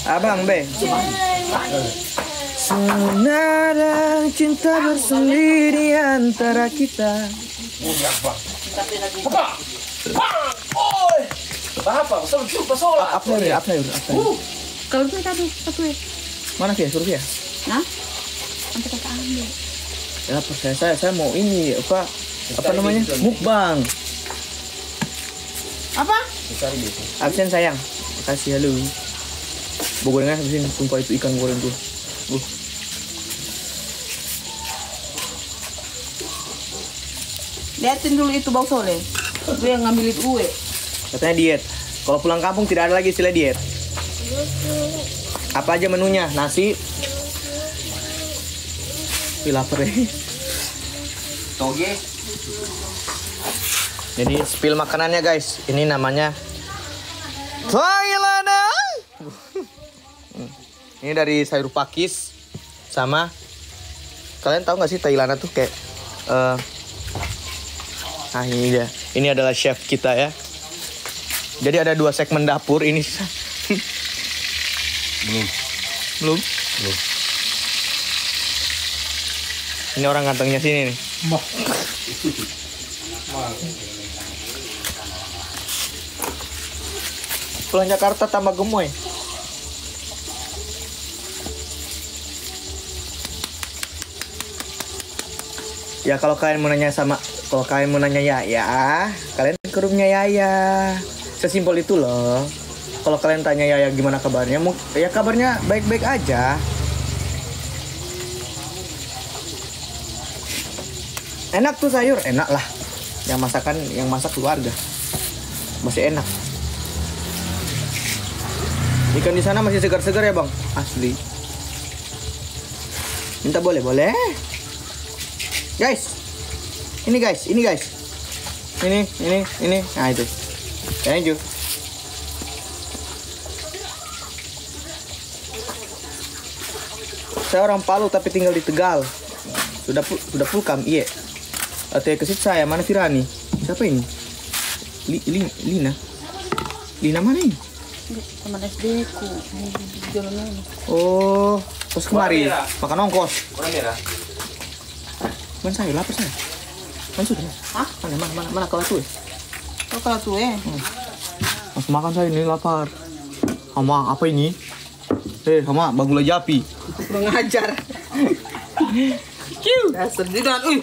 Abang, Be. Senada cinta bersendiri antara kita. Apa? Apa? Kalau itu tadi satu ya. Mana Via? Suruh Via. Nah, nanti kakak ambil. Ya, saya mau ini apa namanya? Mukbang. Apa? Absen sayang. Makasih halo. Gorengan habisin, sumpah itu ikan goreng tuh. Liatin dulu itu bau sole. Gue yang ngambil itu gue. Katanya diet. Kalau pulang kampung tidak ada lagi istilah diet. Apa aja menunya? Nasi. Ih, lapar ya. Toge. Jadi spill makanannya guys. Ini namanya Thailand. Ini dari sayur pakis sama, kalian tahu nggak sih Thailand tuh kayak nah ini dia. Ini adalah chef kita ya. Jadi ada 2 segmen dapur ini. Belum. Ini orang gantengnya sini nih. Pulang Jakarta tambah gemoy. Ya kalau kalian mau nanya ya, kalian ke rumahnya Yaya. Sesimpel itu loh. Kalau kalian tanya Yaya gimana kabarnya, ya kabarnya baik-baik aja. Enak tuh sayur, enak lah. Yang masak keluarga. Masih enak. Ikan di sana masih segar-segar ya, Bang? Asli. Minta boleh? Guys. Ini guys. Ini. Nah itu. Thank you. Saya orang Palu tapi tinggal di Tegal. Sudah pulkam, iya. Kesit saya, mana Firani? Siapa ini? Lina. Lina mana ini? Teman SD ku. Oh, terus kemari makan ongkos. Mana saya? Lapar saya. Mana sudah? Hah? Mana kalau tuh? Oh, kalau tuh ya. Langsung makan saya ini lapar. Hama apa ini? Hama bagula japi. Kurang ajar. Kiu. Dasar jidan,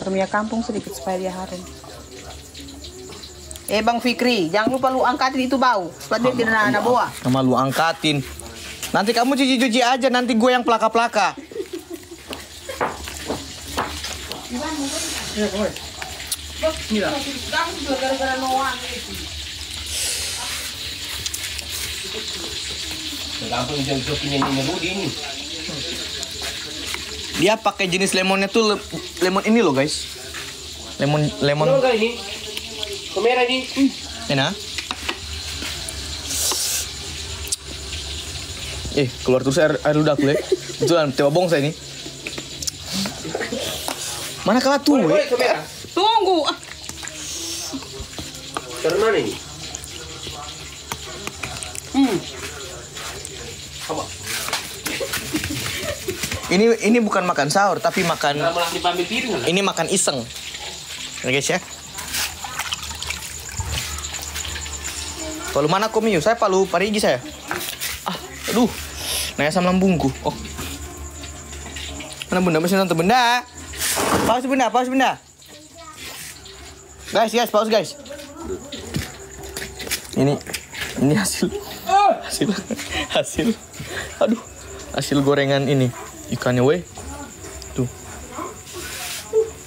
Rumia kampung sedikit supaya dia harum. Bang Fikri, jangan lupa lu angkatin itu bau supaya dia tidak ada bawa. Sama lu angkatin. Nanti kamu cuci aja, nanti gue yang plaka-plaka. Dia pakai jenis lemonnya tuh lemon ini loh guys. Lemon. Ini. Kamera ini. Enak. Keluar terus air ludah tuh ya. Betulan, tewa bong saya ini. Mana kalah tuh? Tunggu. Dari mana ini? Apa? Ini bukan makan sahur tapi makan. Malah diambil piring kan? Ini makan iseng. Ya guys ya. Palu mana komiu? Saya Palu Parigi saya. Aduh. Nah, asam lambungku. Oh. Mana bunda? Masih nonton bunda? Pause bunda. Guys, pause guys. Ini hasil. Aduh. Hasil gorengan ini. Ikannya weh. Tuh.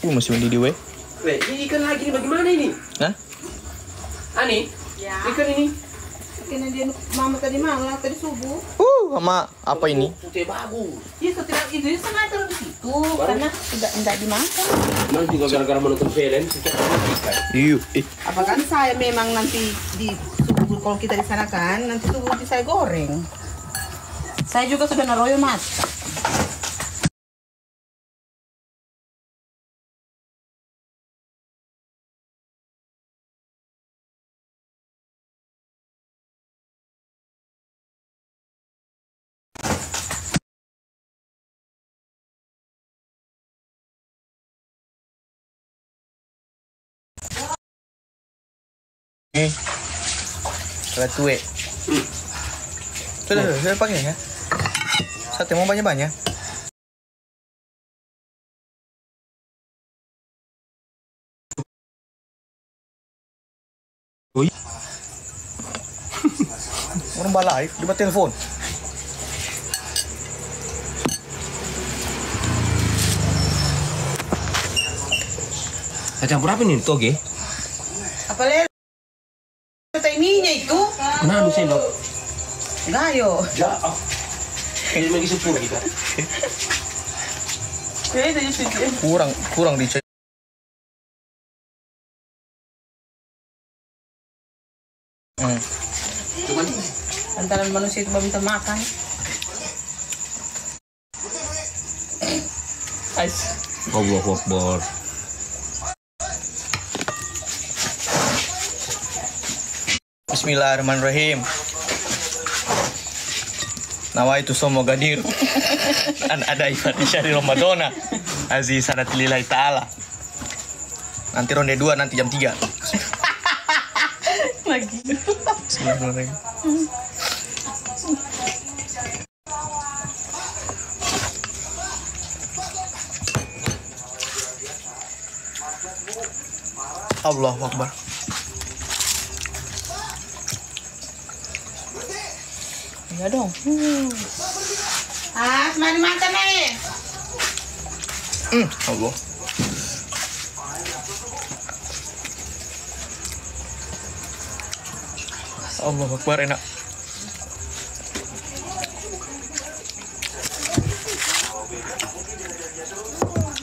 Masih mendidih weh. Ini ikan lagi nih, bagaimana ini? Hah? Ani? Ya. Ikan ini? Ikan yang dia mama tadi malam, tadi subuh. Sama apa ini? Putih bagus. Iya, setelah itu dia sengaja taruh di situ karena tidak dimakan. Memang juga gara-gara menonton film, sejak ikan. Iya. Apakah saya memang nanti di subuh kalau kita di sana kan, nanti tuh saya goreng. Saya juga sudah naruh mas. Ratue. Sudah pakai ya. Sate mau banyak-banyak. Orang live di telepon. Saya campur apa nih toge? Apa lele? Ininya itu? Mana anu sendok? Gayo. Ya. Ini lagi sepuluh kita. Kurang dicek. Cuman Antara manusia itu minta makan. Allahu Akbar. Bismillahirrahmanirrahim. Nawaitu somo gadir an ada ibadah syahri Ramadana aziz sanatilillahi ta'ala. Nanti ronde 2 nanti jam 3. Lagi. Bismillahirrahmanirrahim. Allahu Akbar. Ya dong. Mari makan nih. Allah. Allahu Akbar, enak.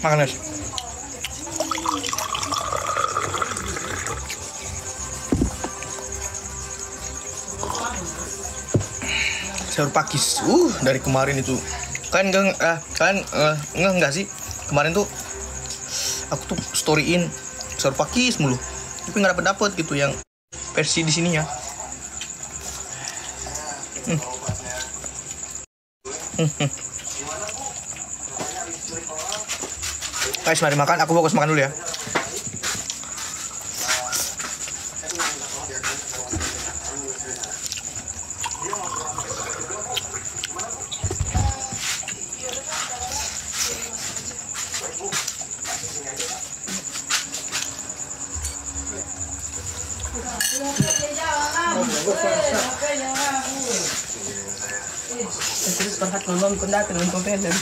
Makan Nes. Sayur pakis. Dari kemarin itu. Enggak sih. Kemarin tuh aku tuh storyin sayur pakis mulu. Tapi nggak dapet gitu yang versi di sininya. Guys, mari makan. Aku fokus makan dulu ya. Terus perhat nonton kunda nonton film.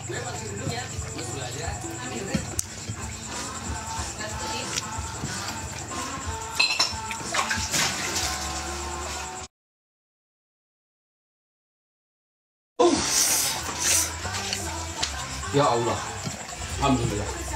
Ya Allah. Alhamdulillah.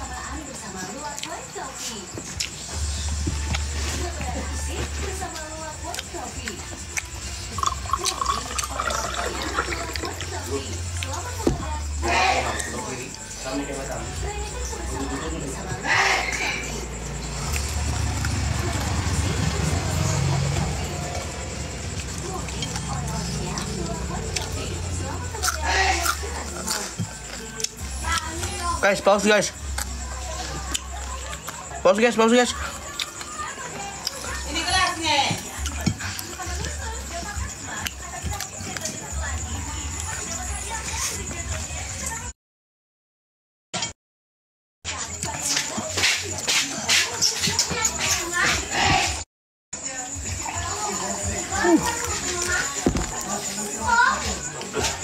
Guys, pause guys. Pause guys, pause guys. Ini gelasnya.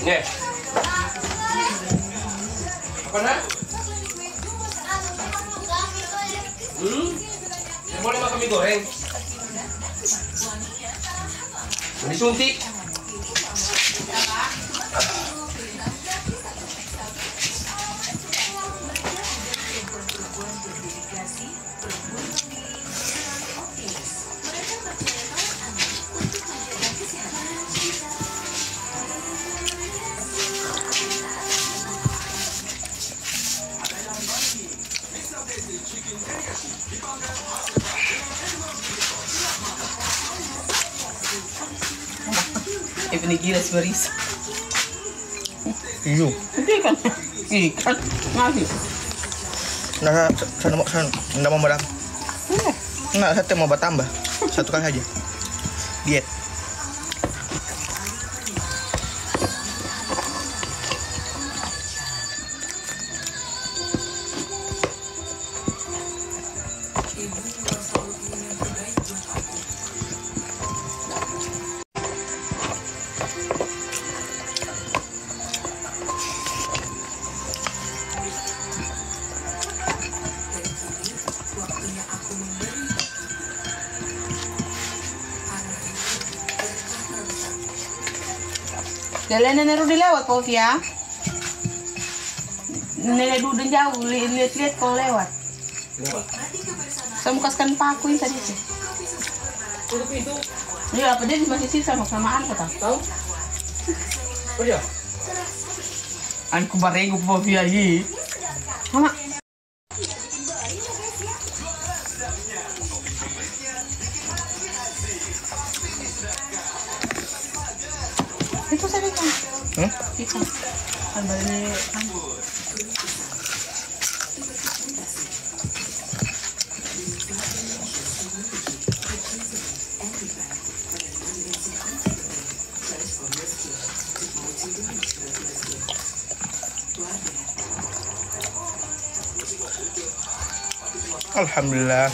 Nih. Apa nak? Boleh makan mie goreng? Disuntik. Ini gila seberis. Iyo. Ikan. Ikan. Ngasih. Nah, saya mau berapa? Nah, saya mau bertambah. Satu kali aja. Diet. Jalan nenek udah lewat kau ya. Nenek udah jauh, lihat kau lewat. Saya mau kasihkan paku yang tadi sih. Tutup pintu. Iya, apa dia masih sisa samaan kata. Tahu? Oh ya. Anku bareng po via hi. Mama. Itu saya kan. Ikan. Albalnya kan. Alhamdulillah.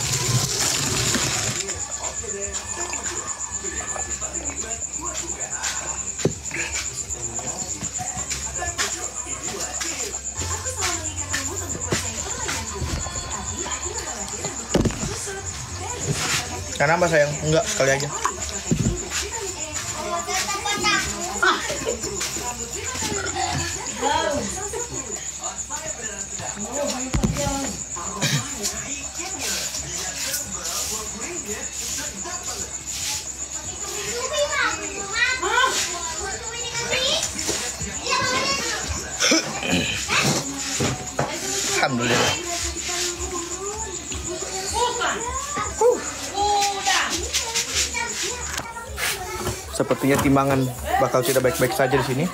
Kenapa sayang? Enggak, sekali aja. Alhamdulillah. Sepertinya timbangan bakal tidak baik-baik saja di sini.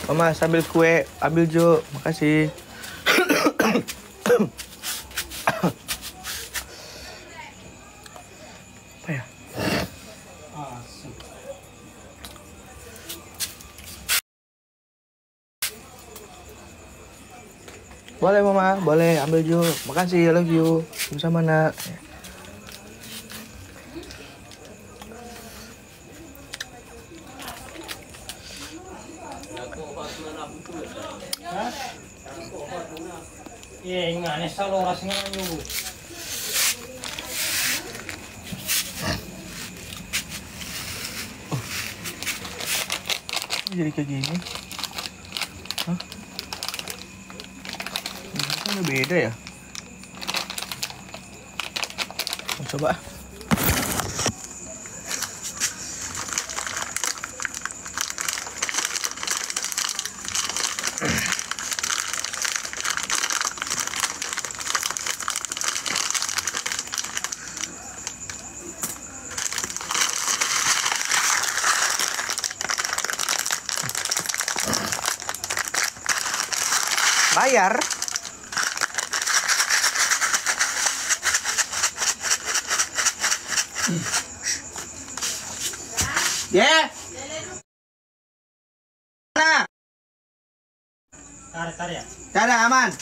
Mama sambil kue, ambil Jo, makasih. Apa ya? Boleh Mama, boleh ambil Jo, makasih, I love you. Sama nak. Iya, ngane selalu rasanya nyubu. Jadi kayak gini. Hah? Ini kan udah beda ya? Coba. Bayar. Yeah. Mana? Tarik ya. Ada aman.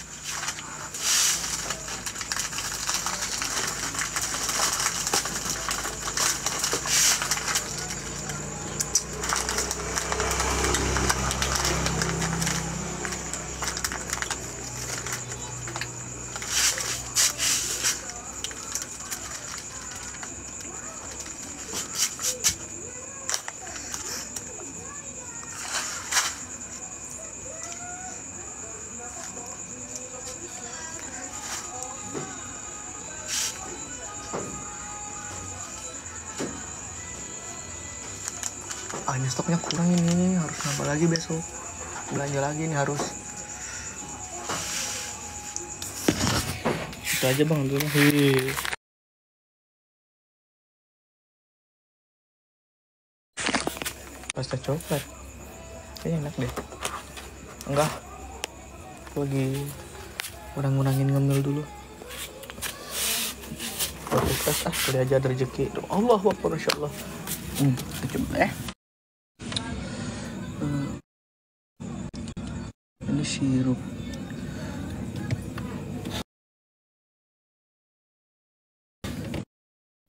Ini stoknya kurang ini, harus nambah lagi besok. Belanja lagi nih harus. Itu aja bang dulu. Pasta coklat. Kayaknya enak deh. Enggak. Lagi ngurangin ngemil dulu. Kualitas kali aja ada rezeki. Allahu Akbar, insyaallah. Kita coba ini sirup.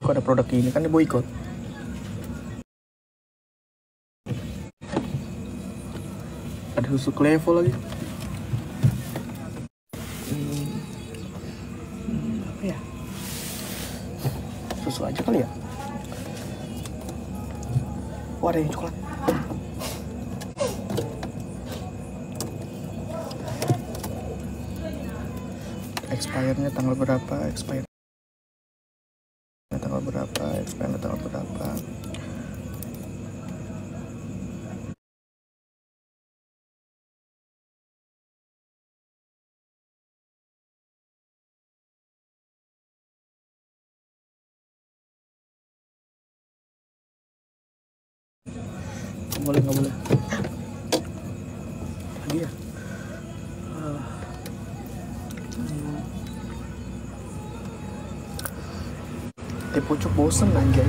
Kok ada produk ini kan boikot. Ada susu Klevo lagi. Apa ya? Susu aja kali ya. Oh, ada yang coklat. Expirednya tanggal berapa? Expirednya tanggal berapa? Expirednya tanggal berapa? Nggak boleh. Lagi ya? Teh pucuk bosen anjay.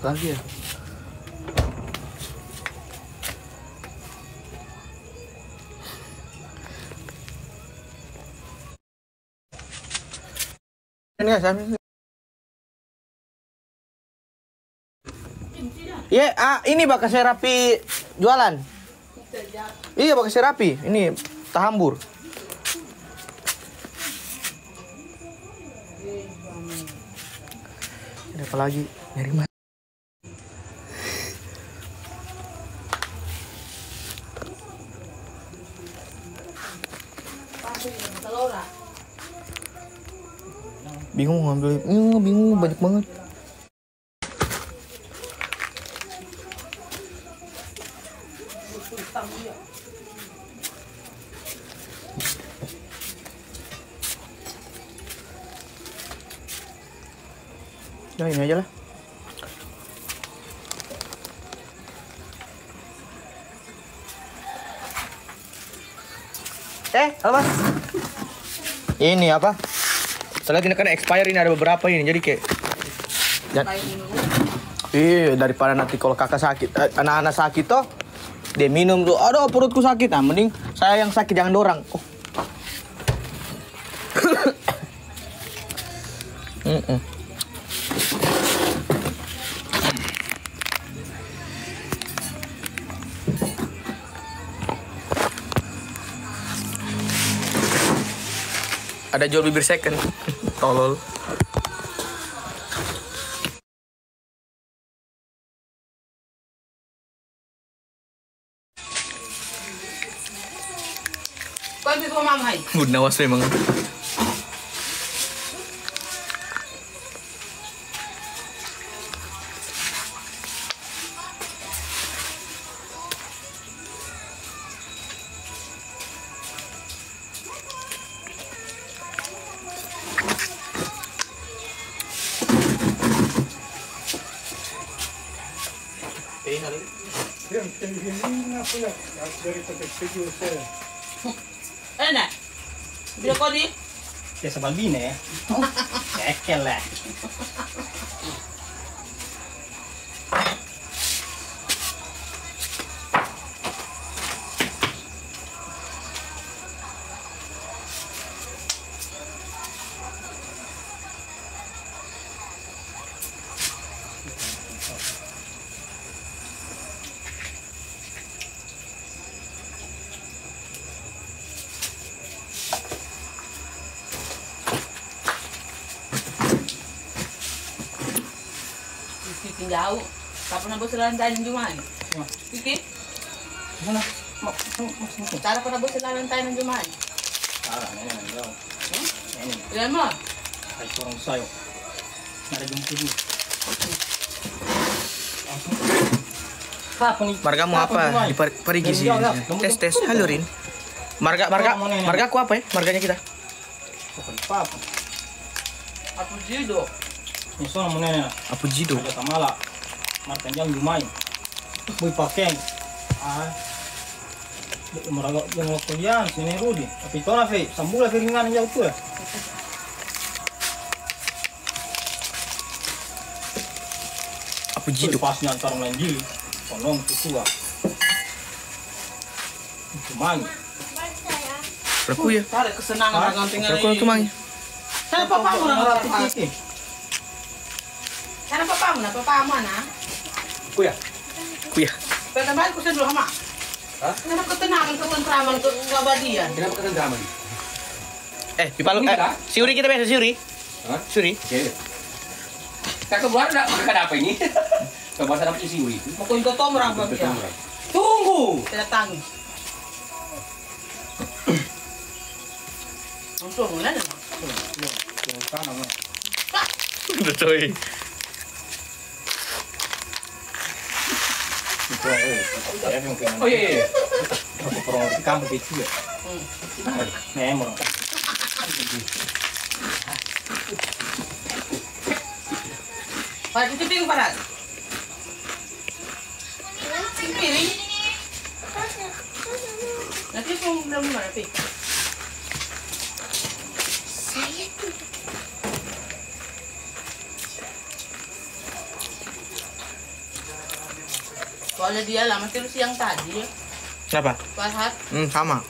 Lagi ya? Ini ya, Sami. Ini bakal Serapi jualan. Iya, bakal Serapi. Ini Tahambur. Ada apa lagi? Nyari mana? Bingung ngambil. Bingung banyak banget. Ya ini aja lah. Apa? Ini apa? Setelah ini kan expire, ini ada beberapa ini, jadi kayak. Iya, daripada nanti kalau kakak sakit, anak-anak sakit toh, dia minum tuh, aduh perutku sakit, nah mending saya yang sakit jangan dorang. Oh. Ada jual bibir second. Tolol. Kau itu sama mama hai. Bunda was memang. Enak. Bila kau di? Ya sebalbine ya. Ekel lah. Kiki jauh. Tak pernah berselan dan Jumat. Kiki, Mana? cara pernah berselan dan Jumat. Ah, nenek jauh. Nenek. Ya mah. Ay, kurang sayo. Nada jumpa ni. Apa nih? Margamu apa? Di Parigi sih. Tes. Halo Rin. Marga aku apa ya? Marganya kita. Apa? Aku jido. Ni sono mo nenek. Apa Jido? Ada kamala. Markan jang jumay. Boy pakeng. Ah. Maraga yang waktu yan, sini Rudi. Tapi to na fe, sambula fe ringan jauh tu. Apa Jido? Pas nya antar main jili. Tolong tu tua. Jumay. Aku ya. Tarik kesenangan dengan tinggal Aku mang. Sana papamu na Marati papamu. kiki. Sana papamu na. Kuya. Kuya. Pertambahan ko sa dulu hama. Hah? Kenapa ketenangan, ketentraman, keabadian? Kenapa kena drama? Pipalu Siuri kita biasa Siuri. Hah? Siuri. Oke. Kita keluar enggak makan apa ini? Coba sana punya siuri. Makuin ko to merang Betul, bagya. betul. Tunggu. Tidak tangis. Langsung na na. Yang kana mo. Udah coy. Itu saya yang kena. Oh iya. Aku perlu di kamu kecil. Memang. Pak titipin parat. Piring. Nanti kung belum mana pi. Soalnya dia lama terus yang tadi, Kenapa? Farhat. Sama.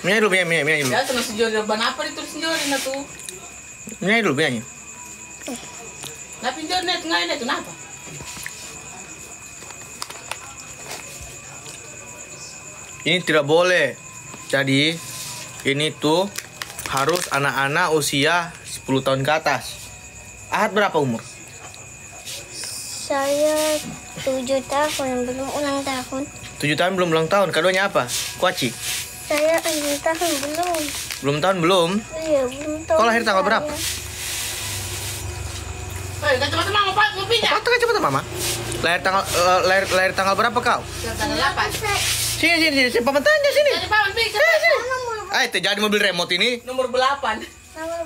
Minyak dulu, minyak dulu. Ya sama sejori ban apa itu sejori na tuh. Minyak dulu, minyaknya. Na pinjor na itu ngayon na itu napa? Ini tidak boleh. Jadi ini tuh harus anak-anak usia 10 tahun ke atas. Ahad berapa umur? Saya 7 tahun, belum ulang tahun. 7 tahun belum ulang tahun. Kadonya apa? Kuaci. Saya 6 tahun belum. Belum tahun belum. Iya, belum tahu. Kau lahir tanggal berapa? Kacamata mama Pak, mau pindah. Apa kacamata mama? Lahir tanggal berapa kau? Tanggal 8. Sini, paman tanya sini. Jadi paman pi, Teh jadi mobil remote ini. nomor 8.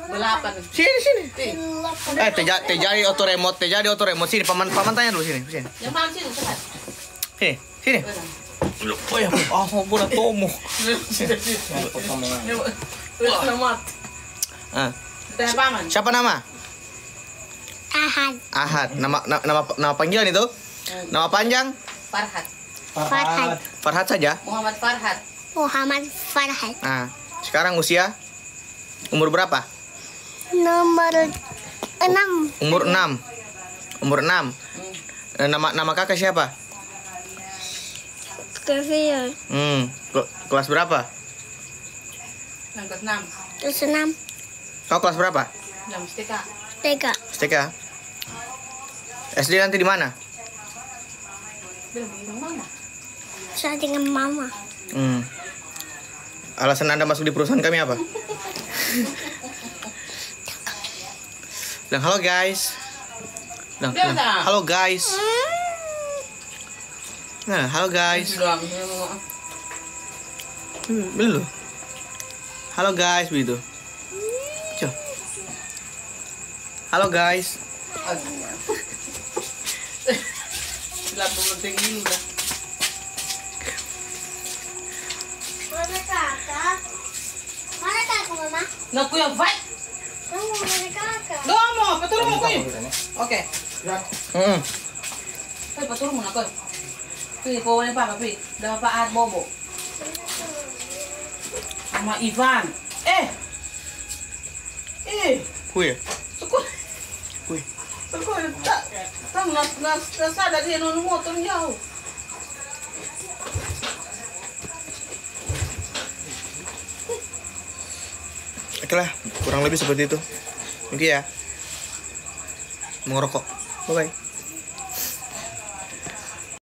8. Sini. Pi. Teh jadi auto remote, sini. Paman tanya dulu sini. Yang paman sini cepat. Sini. Oh ya, bola tomo. Selamat. Ah, Tanya paman. siapa nama? Ahad. Ahad. Nama panggilan itu? Nama panjang? Farhat. Farhat. Farhat saja. Muhammad Farhat. Muhammad Farhat. Nah, sekarang usia umur berapa? Nomor 6. Umur 6. Umur 6. Nama kakak siapa? Kevin. Kelas berapa? Yang ke 6. Terus 6. Kau kelas berapa? 6 STK. 3. STK. SD nanti di mana? Belum bilang mana? Saya dengan mama. Alasan Anda masuk di perusahaan kami apa? Bilang halo guys. Bilang, halo guys. Nah, halo guys. Doang. Belum. Halo guys begitu. Coba. Halo guys. 90 detik ini udah. Mana kakak? Mana kakak mama? Naku yang fight. Kamu mana kakak? Domo, paturun mo ko yun. Okay. Ay, paturun mo na ko. Pi, po wala pa, pi. Dama pa at bobo. Sama Ivan. Kuya. Sukul. Kuy. Sukul. Nasada dia nung motor jauh. Oke lah, kurang lebih seperti itu. Oke ya. Mau ngerokok. Bye bye.